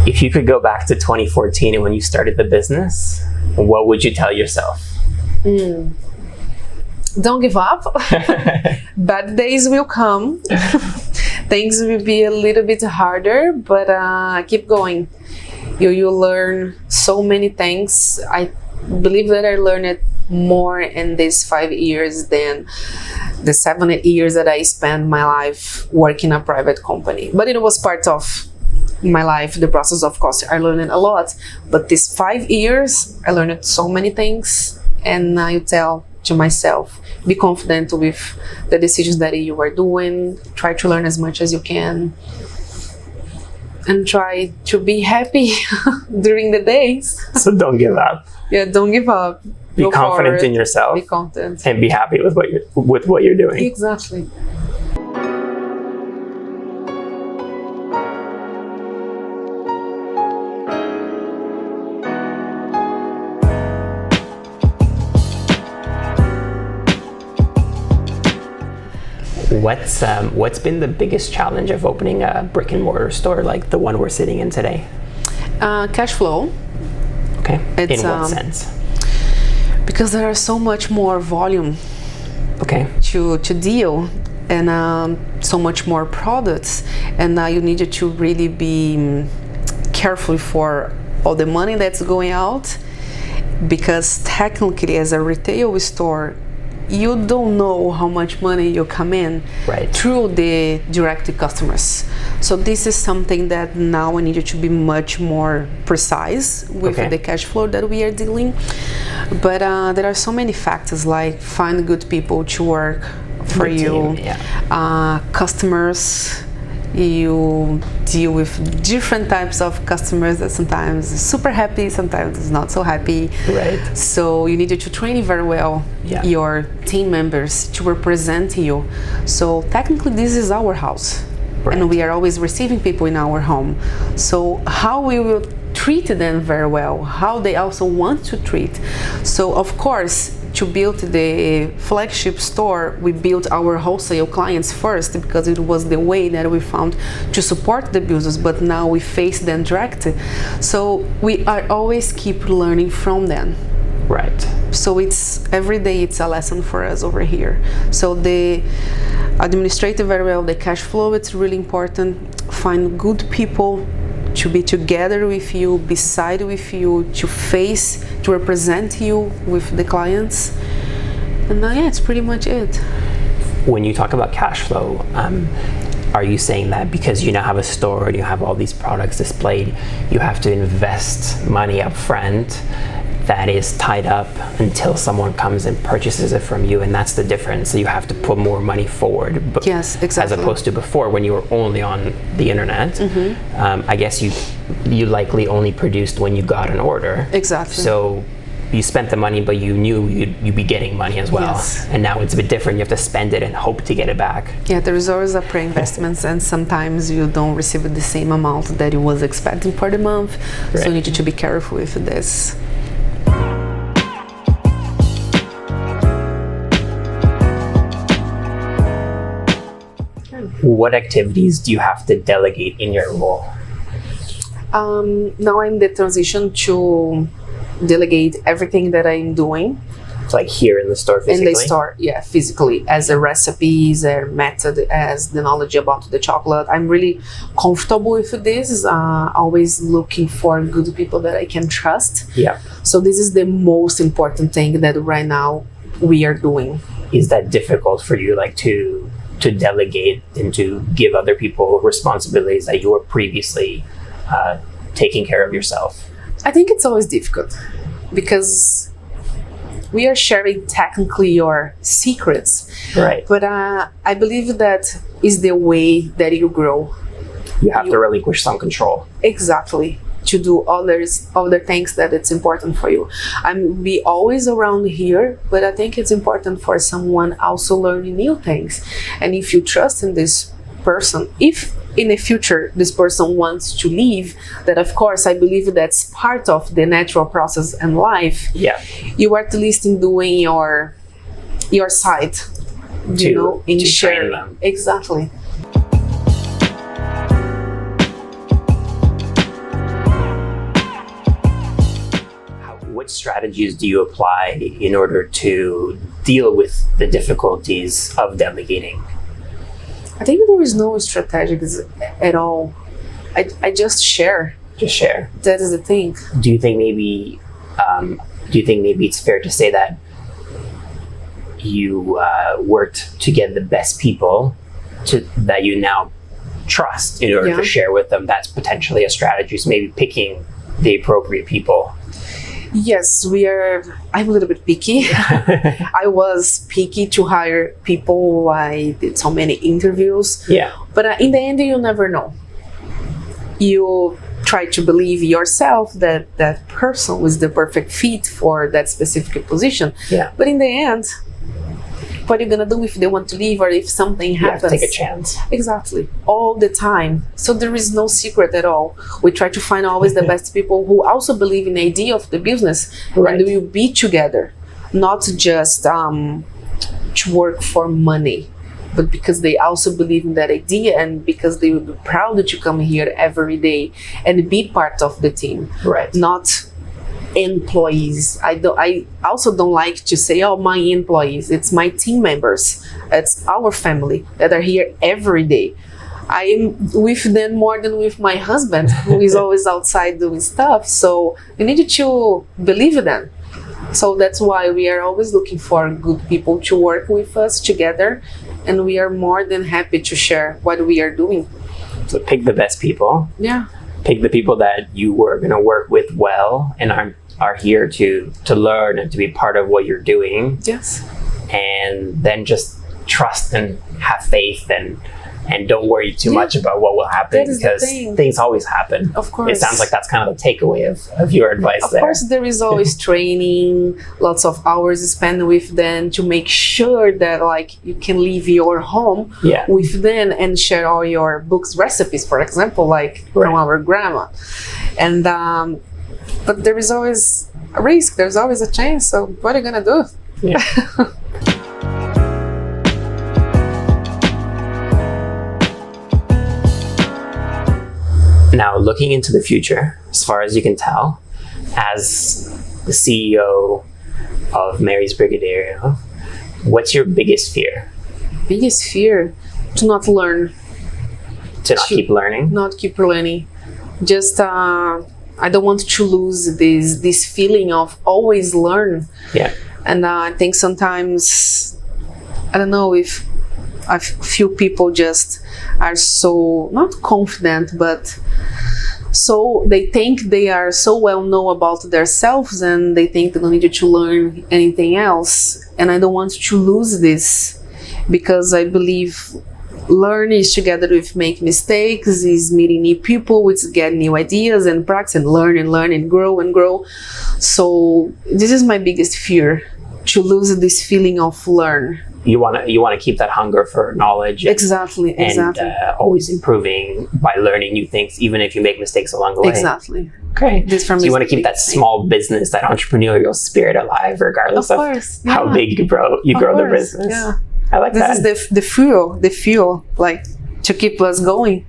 If you could go back to 2014 and when you started the business, what would you tell yourself? Don't give up. Bad days will come. Things will be a little bit harder, but keep going. You learn so many things. I believe that I learned more in these 5 years than the 7 years that I spent my life working in a private company. But it was part of my life, the process. Of course, I learned a lot. But these 5 years, I learned so many things. And I tell to myself, be confident with the decisions that you are doing. Try to learn as much as you can. And try to be happy during the days. So don't give up. Yeah, don't give up. Be confident in yourself. Be confident. And be happy with what you're doing. Exactly. What's been the biggest challenge of opening a brick and mortar store like the one we're sitting in today? Cash flow. Okay. In what sense? Because there are so much more volume. Okay. To deal, and so much more products, and you need to really be careful for all the money that's going out, because technically as a retail store, you don't know how much money you come in through the direct customers. So this is something that now I need to be much more precise with the cash flow that we are dealing. But there are so many factors, like find good people to work for you, customers. You deal with different types of customers that sometimes is super happy, sometimes is not so happy. Right. So you need to train very well your team members to represent you. So technically this is our house. Right. And we are always receiving people in our home. So how we will treat them very well, how they also want to treat. So of course, to build the flagship store, we built our wholesale clients first, because it was the way that we found to support the business, but now we face them directly. So we are always keep learning from them. Right. So it's every day it's a lesson for us over here. So the administrative very well, the cash flow, it's really important. Find good people to be together with you, beside with you, to face, to represent you with the clients. And it's pretty much it. When you talk about cash flow, are you saying that because you now have a store and you have all these products displayed, you have to invest money up front that is tied up until someone comes and purchases it from you, and that's the difference? So you have to put more money forward. Yes, exactly. As opposed to before, when you were only on the internet. I guess you likely only produced when you got an order. Exactly. So you spent the money, but you knew you'd be getting money as well. Yes. And now it's a bit different. You have to spend it and hope to get it back. Yeah, there is always a pre-investment, and sometimes you don't receive the same amount that you was expecting for the month. Right. So you need to be careful with this. What activities do you have to delegate in your role? Now I'm in the transition to delegate everything that I'm doing. It's like here in the store physically? In the store, yeah, physically, as a recipes, a method, as the knowledge about the chocolate. I'm really comfortable with this, always looking for good people that I can trust. Yeah. So this is the most important thing that right now we are doing. Is that difficult for you, like to delegate and to give other people responsibilities that you were previously taking care of yourself? I think it's always difficult, because we are sharing technically your secrets. Right. But I believe that is the way that you grow. You have to relinquish some control. Exactly. To do other things that it's important for you. I'm be always around here, but I think it's important for someone also learning new things. And if you trust in this person, if in the future this person wants to leave, that of course I believe that's part of the natural process in life. Yeah. You are at least in doing your side, in sharing them. Exactly. which strategies do you apply in order to deal with the difficulties of delegating? I think there is no strategies at all. I just share. Just share. That is the thing. Do you think maybe it's fair to say that you worked to get the best people that you now trust in order to share with them? That's potentially a strategy. So maybe picking the appropriate people. Yes, I'm a little bit picky. I was picky to hire people. I did so many interviews. Yeah. But in the end, you never know. You try to believe yourself that that person was the perfect fit for that specific position. Yeah. But in the end, what are you gonna do if they want to leave or if something happens? You have to take a chance. Exactly. All the time. So there is no secret at all. We try to find always the best people who also believe in the idea of the business. Right. And we will be together. Not just to work for money, but because they also believe in that idea and because they will be proud to come here every day and be part of the team. Right. Not employees. I also don't like to say, oh, my employees. It's my team members. It's our family that are here every day. I am with them more than with my husband, who is always outside doing stuff. So you need to believe in them. So that's why we are always looking for good people to work with us together, and we are more than happy to share what we are doing. So pick the best people. Yeah. Pick the people that you were going to work with well and are here to learn and to be part of what you're doing. Yes. And then just trust and have faith and don't worry too much about what will happen, because things always happen. Of course. It sounds like that's kind of the takeaway of your advice there. Of course, there is always training, lots of hours spent with them to make sure that like you can leave your home with them and share all your books recipes, for example, like from our grandma. And but there is always a risk. There's always a chance. So what are you gonna do? Yeah. Now, looking into the future, as far as you can tell, as the CEO of Mary's Brigadeiro, what's your biggest fear? Biggest fear? To not learn. To not keep learning? Not keep learning. Just, I don't want to lose this feeling of always learn. Yeah. And I think sometimes, I don't know if a few people just are so, not confident, but so they think they are so well know about themselves and they think they don't need to learn anything else. And I don't want to lose this, because I believe learn is together with make mistakes, is meeting new people, it's get new ideas and practice and learn and grow and grow. So this is my biggest fear, to lose this feeling of learn. You want to keep that hunger for knowledge. Exactly. Always improving by learning new things, even if you make mistakes along the way. Exactly. Okay. So you want to keep that small business, that entrepreneurial spirit alive, regardless of how big you grow the business. Yeah. I like that. This is the fuel, like to keep us going.